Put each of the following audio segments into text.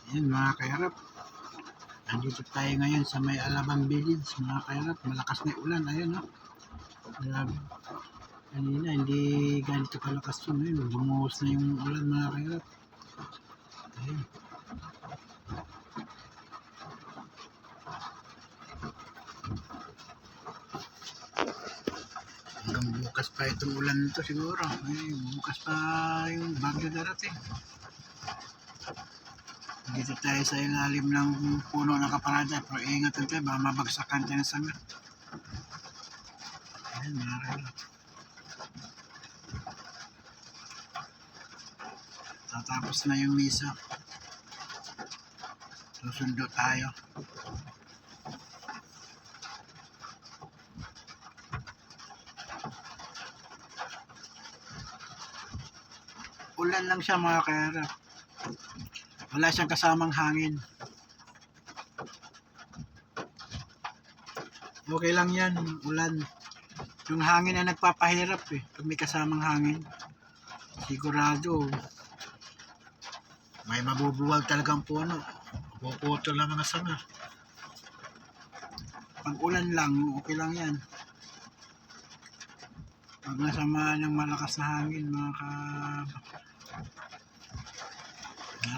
Ayan mga kairap, nandito tayo ngayon sa may Alabang Village mga kairap. Malakas na ulan, ayun no. Grabe. Kanina hindi ganito kalakas yun, ayun, bumuhos na yung ulan mga kairap. Ayun. Hanggang bukas pa itong ulan nito siguro. Ayun, bukas pa yung bagyo darating. Dito tayo sa ilalim ng puno ng kaparada, pero ingatan tayo, baka mabagsakan tayo ng sanga. Ayan mga kairap. Tatapos na yung misa. Susundo tayo. Ulan lang siya mga kairap. Wala siyang kasamang hangin. Okay lang yan, ulan. Yung hangin na nagpapahirap eh. Pag may kasamang hangin, sigurado may mabubuwag talagang puno. Puputol lang mga sanga. Pag ulan lang, okay lang yan. Pag nasama ng malakas na hangin, mga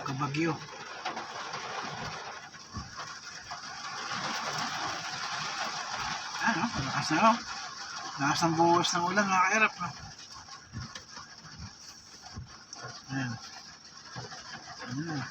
kabagyo. Ano? Malakas na oh. Lakas ng buhos ng ulan mga kairap. Ayan. Ayan.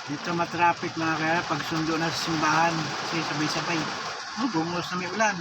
Dito matraffic mga kaya pag sundo na sa simbahan kasi sabay-sabay. Oh, bumuhos na may ulan.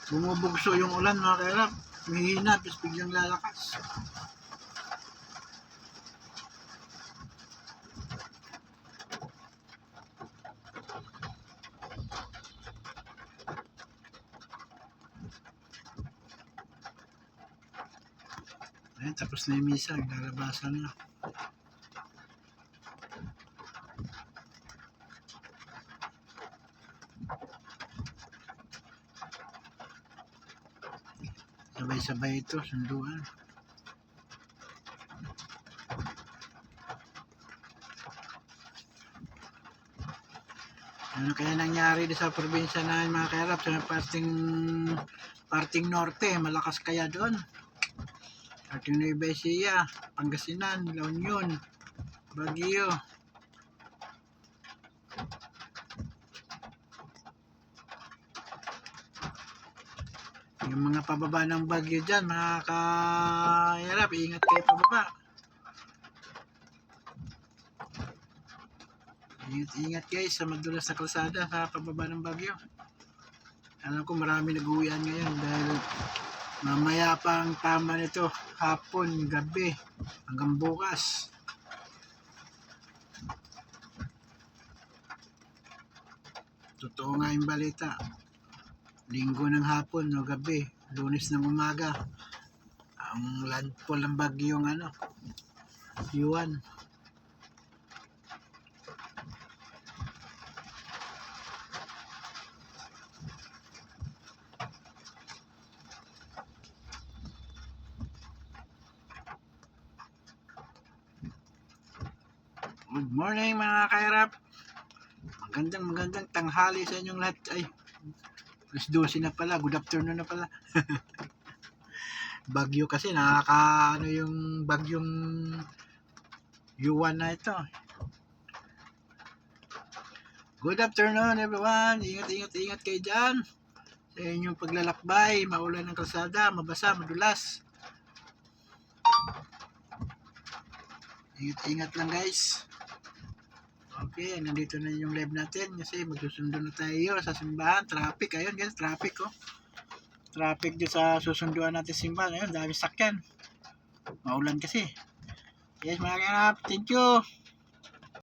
Bumubugso yung ulan mga kairap. Mahihina, tapos biglang lalakas. Ayan, tapos na yung misa, naglabasan na. Sabay-sabay ito, sunduan. Ano kaya nangyari sa probinsya na mga kairap sa parting norte, malakas kaya doon? Parting Nueva Ecija, Pangasinan, La Union, Baguio. Yung mga pababa ng Baguio dyan, mga kairap, ingat kayo pababa. Ingat guys sa madulas na kalsada sa pababa ng Baguio. Alam ko marami nag-uwian ngayon dahil mamaya pa ang tama nito, hapon, gabi, hanggang bukas. Totoo nga yung balita. Linggo ng hapon o gabi, Lunes ng umaga, ang landfall ng bagyong Yuan. Good morning mga kairap. Magandang tanghali sa inyong lahat. Ay, alas 12 na pala. Good afternoon na pala. Bagyo kasi yung bagyong Yuan na ito. Good afternoon everyone. Ingat kayo dyan. Sa inyong paglalakbay, maulan ng kalsada, mabasa, madulas. Ingat lang guys. Okay, nandito na yung live natin kasi magsusundo na tayo sa simbahan. Traffic, ayun guys, traffic oh. Traffic dyan sa susunduan natin simbahan. Ayun, dami sakyan. Maulan kasi. Yes, mga kanap, thank you.